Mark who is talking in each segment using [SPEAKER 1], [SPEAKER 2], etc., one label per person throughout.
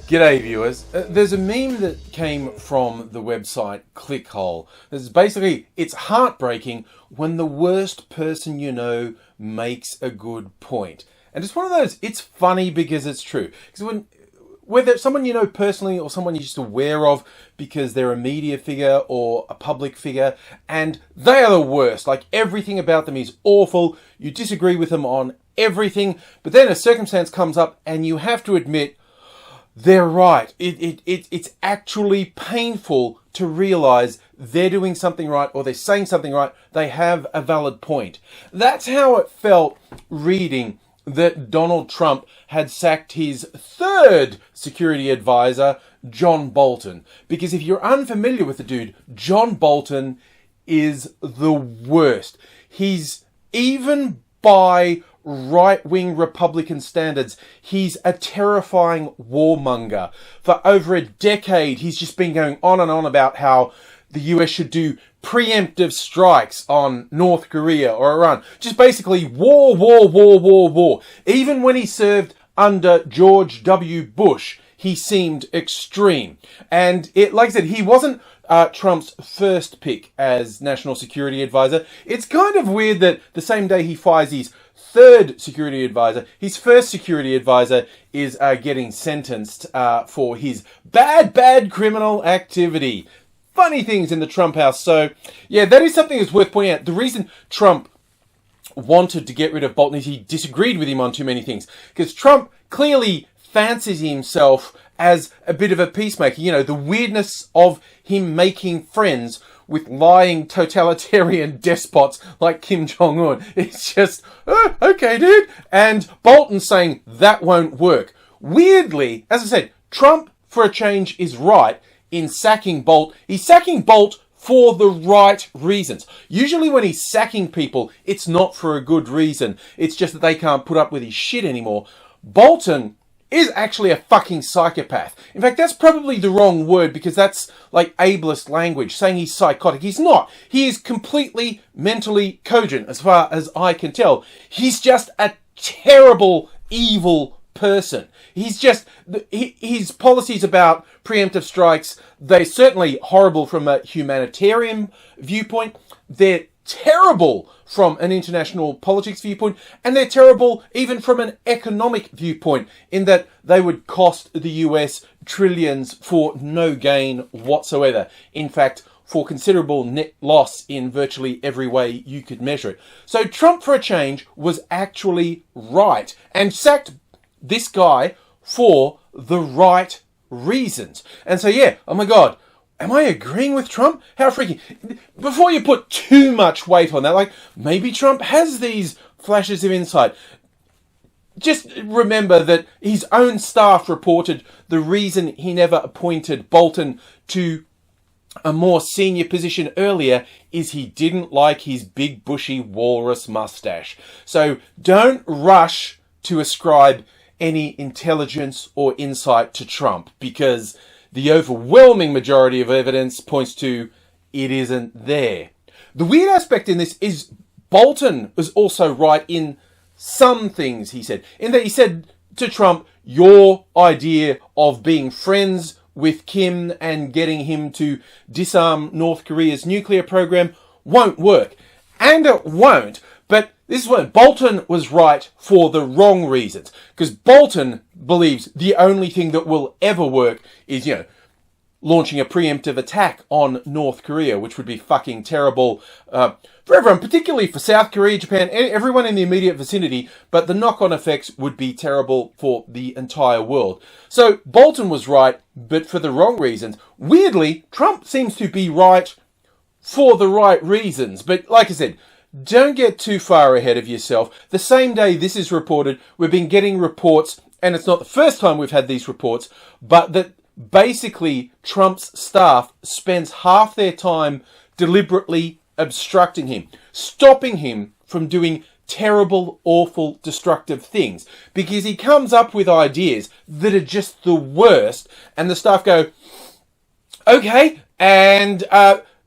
[SPEAKER 1] G'day viewers. There's a meme that came from the website Clickhole. This is basically, it's heartbreaking when the worst person you know makes a good point. And it's one of those, it's funny because it's true. Because whether someone you know personally or someone you're just aware of because they're a media figure or a public figure, and they are the worst. Like, everything about them is awful. You disagree with them on everything, but then a circumstance comes up and you have to admit, they're right. It's actually painful to realize they're doing something right or they're saying something right. They have a valid point. That's how it felt reading that Donald Trump had sacked his third security advisor, John Bolton. Because if you're unfamiliar with the dude, John Bolton is the worst. He's, even by right-wing Republican standards, he's a terrifying warmonger. For over a decade, he's just been going on and on about how the US should do preemptive strikes on North Korea or Iran. Just basically war, war, war, war, war. Even when he served under George W. Bush, he seemed extreme. And like I said, he wasn't Trump's first pick as national security advisor. It's kind of weird that the same day he fires his third security advisor, his first security advisor is getting sentenced for his bad criminal activity. Funny things in the Trump house. So, yeah, that is something that's worth pointing out. The reason Trump wanted to get rid of Bolton is he disagreed with him on too many things. Because Trump clearly fancies himself as a bit of a peacemaker. You know, the weirdness of him making friends with lying totalitarian despots like Kim Jong-un. It's just, oh, okay, dude. And Bolton saying that won't work. Weirdly, as I said, Trump, for a change, is right in sacking Bolt. He's sacking Bolt for the right reasons. Usually when he's sacking people, it's not for a good reason. It's just that they can't put up with his shit anymore. Bolton is actually a fucking psychopath. In fact, that's probably the wrong word because that's like ableist language, saying he's psychotic. He's not. He is completely mentally cogent as far as I can tell. He's just a terrible, evil person. He's just, his policies about preemptive strikes, they're certainly horrible from a humanitarian viewpoint. They're terrible from an international politics viewpoint, and they're terrible even from an economic viewpoint, in that they would cost the US trillions for no gain whatsoever. In fact, for considerable net loss in virtually every way you could measure it. So Trump, for a change, was actually right and sacked this guy for the right reasons. And so, yeah, oh my God, am I agreeing with Trump? How freaky. Before you put too much weight on that, like, maybe Trump has these flashes of insight. Just remember that his own staff reported the reason he never appointed Bolton to a more senior position earlier is he didn't like his big bushy walrus mustache. So don't rush to ascribe any intelligence or insight to Trump, because the overwhelming majority of evidence points to it isn't there. The weird aspect in this is Bolton was also right in some things he said. In that he said to Trump, your idea of being friends with Kim and getting him to disarm North Korea's nuclear program won't work. And it won't. But this is when Bolton was right for the wrong reasons. Because Bolton believes the only thing that will ever work is, launching a preemptive attack on North Korea, which would be fucking terrible for everyone, particularly for South Korea, Japan, everyone in the immediate vicinity, but the knock-on effects would be terrible for the entire world. So Bolton was right, but for the wrong reasons. Weirdly, Trump seems to be right for the right reasons. But like I said, don't get too far ahead of yourself. The same day this is reported, we've been getting reports, and it's not the first time we've had these reports, but that basically Trump's staff spends half their time deliberately obstructing him, stopping him from doing terrible, awful, destructive things, because he comes up with ideas that are just the worst, and the staff go, okay, and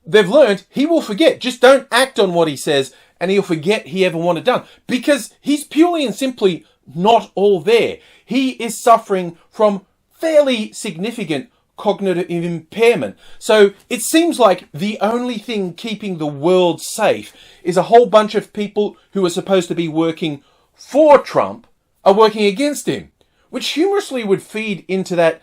[SPEAKER 1] they've learned he will forget. Just don't act on what he says, and he'll forget he ever wanted done because he's purely and simply not all there. He is suffering from fairly significant cognitive impairment. So it seems like the only thing keeping the world safe is a whole bunch of people who are supposed to be working for Trump are working against him, which humorously would feed into that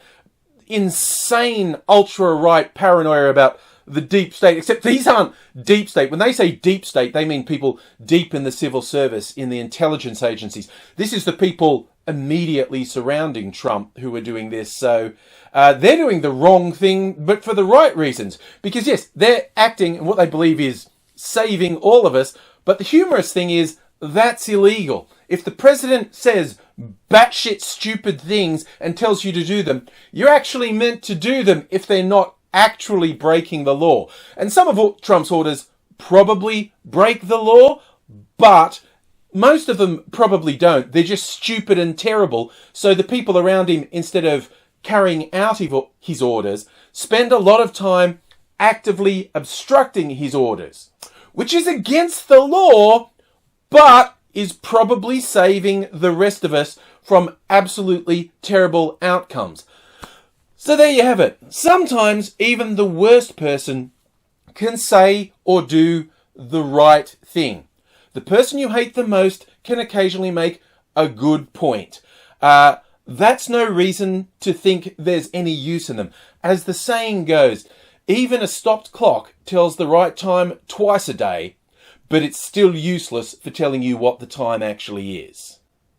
[SPEAKER 1] insane ultra-right paranoia about the deep state, except these aren't deep state. When they say deep state, they mean people deep in the civil service, in the intelligence agencies. This is the people immediately surrounding Trump who are doing this. So they're doing the wrong thing, but for the right reasons. Because yes, they're acting in what they believe is saving all of us. But the humorous thing is that's illegal. If the president says batshit stupid things and tells you to do them, you're actually meant to do them if they're not actually breaking the law. And some of Trump's orders probably break the law, but most of them probably don't. They're just stupid and terrible. So the people around him, instead of carrying out his orders, spend a lot of time actively obstructing his orders, which is against the law, but is probably saving the rest of us from absolutely terrible outcomes. So there you have it. Sometimes even the worst person can say or do the right thing. The person you hate the most can occasionally make a good point. That's no reason to think there's any use in them. As the saying goes, even a stopped clock tells the right time twice a day, but it's still useless for telling you what the time actually is.